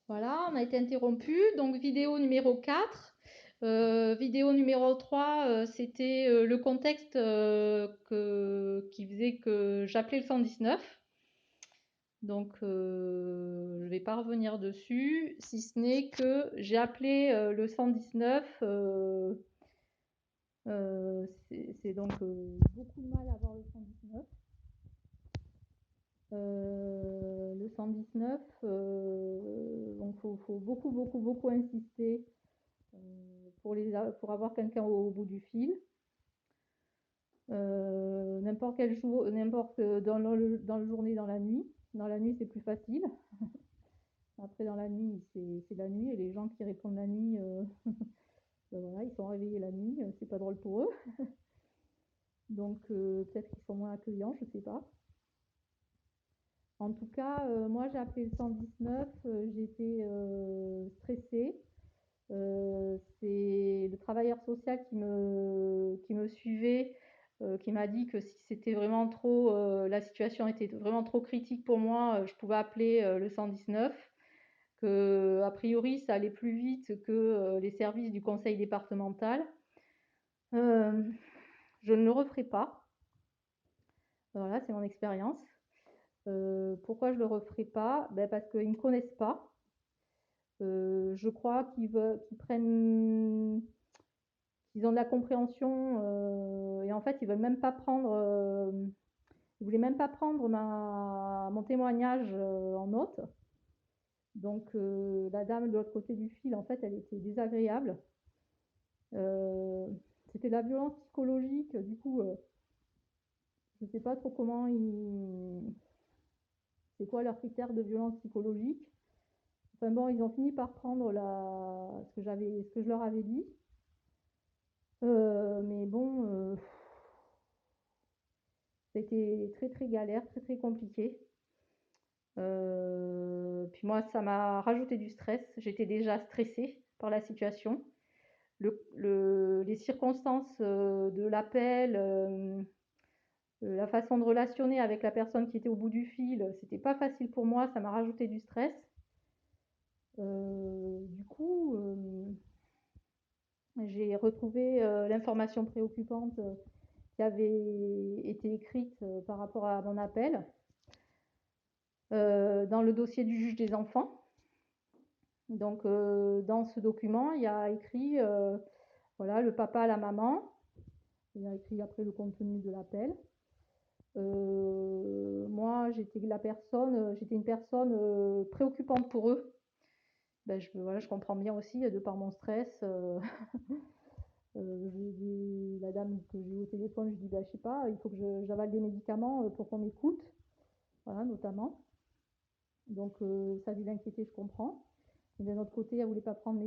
Voilà, on a été interrompu. Donc vidéo numéro 4. Vidéo numéro 3, c'était le contexte qui faisait que j'appelais le 119. Donc je ne vais pas revenir dessus, si ce n'est que j'ai appelé le 119. C'est donc beaucoup de mal à avoir le 119. Le 119, donc faut beaucoup, beaucoup, beaucoup insister pour avoir quelqu'un au bout du fil. N'importe quel jour, n'importe dans le journée, dans la nuit. Dans la nuit, c'est plus facile. Après, dans la nuit, c'est la nuit et les gens qui répondent la nuit, ben voilà, ils sont réveillés la nuit, c'est pas drôle pour eux. Donc peut-être qu'ils sont moins accueillants, je sais pas. En tout cas, moi j'ai appelé le 119, j'étais stressée. C'est le travailleur social qui me suivait, qui m'a dit que si c'était vraiment trop, la situation était vraiment trop critique pour moi, je pouvais appeler le 119, que a priori ça allait plus vite que les services du conseil départemental. Euh, je ne le referai pas. Voilà, c'est mon expérience. Pourquoi je le referai pas? Ben parce qu'ils me connaissent pas. Je crois qu'ils prennent, qu'ils ont de la compréhension et en fait ils veulent même pas prendre, ils voulaient même pas prendre mon témoignage en note. Donc la dame de l'autre côté du fil, en fait, elle était désagréable. Euh, C'était de la violence psychologique. Du coup, je sais pas trop c'est quoi leur critère de violence psychologique. Enfin bon, ils ont fini par prendre ce que je leur avais dit. Mais bon, c'était très très galère, très très compliqué. Puis moi, ça m'a rajouté du stress. J'étais déjà stressée par la situation. Les circonstances de l'appel, la façon de relationner avec la personne qui était au bout du fil, c'était pas facile pour moi. Ça m'a rajouté du stress. Du coup, j'ai retrouvé l'information préoccupante qui avait été écrite par rapport à mon appel dans le dossier du juge des enfants. Donc, dans ce document, il y a écrit voilà, le papa, la maman. Il y a écrit après le contenu de l'appel. Moi, j'étais une personne préoccupante pour eux. Ben, voilà, je comprends bien aussi, de par mon stress. La dame que j'ai eu au téléphone, je dis, bah, je sais pas, il faut que j'avale des médicaments pour qu'on m'écoute, voilà, notamment. Donc, ça a dû l'inquiéter, je comprends. Et d'un autre côté, elle voulait pas prendre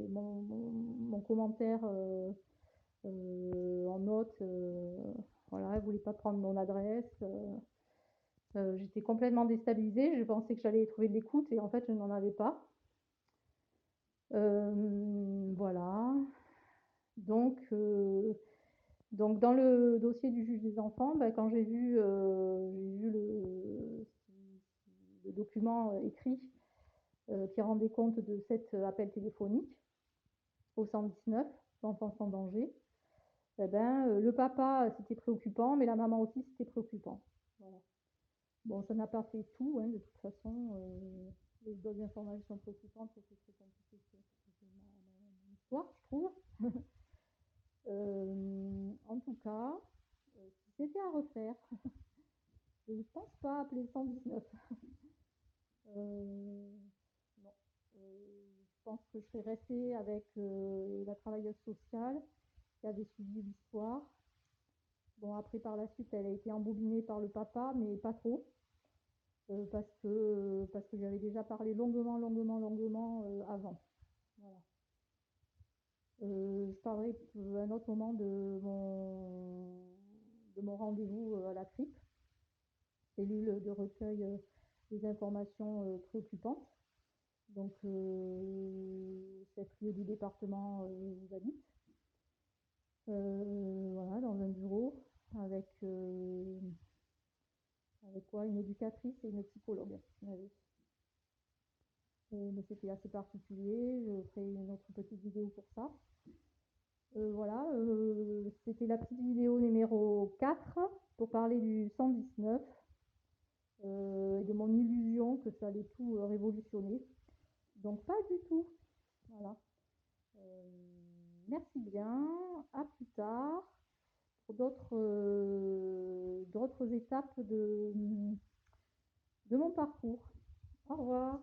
mon commentaire en note. Voilà, elle voulait pas prendre mon adresse. J'étais complètement déstabilisée. Je pensais que j'allais trouver de l'écoute et en fait, je n'en avais pas. Voilà. Donc, donc, dans le dossier du juge des enfants, bah, quand j'ai vu le document écrit qui rendait compte de cet appel téléphonique au 119, enfants sans danger, eh ben, le papa, c'était préoccupant, mais la maman aussi, c'était préoccupant. Voilà. Bon, ça n'a pas fait tout, hein, de toute façon. Les d'autres informations préoccupantes, c'est très compliqué c'est mon histoire, je trouve. En tout cas, si c'était à refaire, je ne pense pas appeler le 119. Non. Je pense que je serais restée avec la travailleuse sociale qui avait suivi l'histoire. Bon, après, par la suite, elle a été embobinée par le papa, mais pas trop. Parce que j'avais déjà parlé longuement, longuement, longuement avant. Voilà. Je parlerai à un autre moment de mon rendez-vous à la CRIP, cellule de recueil des informations préoccupantes. Donc, chef-lieu du département où j'habite. Voilà, dans un bureau avec, avec quoi, une éducatrice et une psychologue. mais c'était assez particulier. Je ferai une autre petite vidéo pour ça. Voilà, c'était la petite vidéo numéro 4 pour parler du 119 et de mon illusion que ça allait tout révolutionner. Donc pas du tout. Voilà. Euh, Merci bien. À plus tard pour d'autres étapes de mon parcours. Au revoir.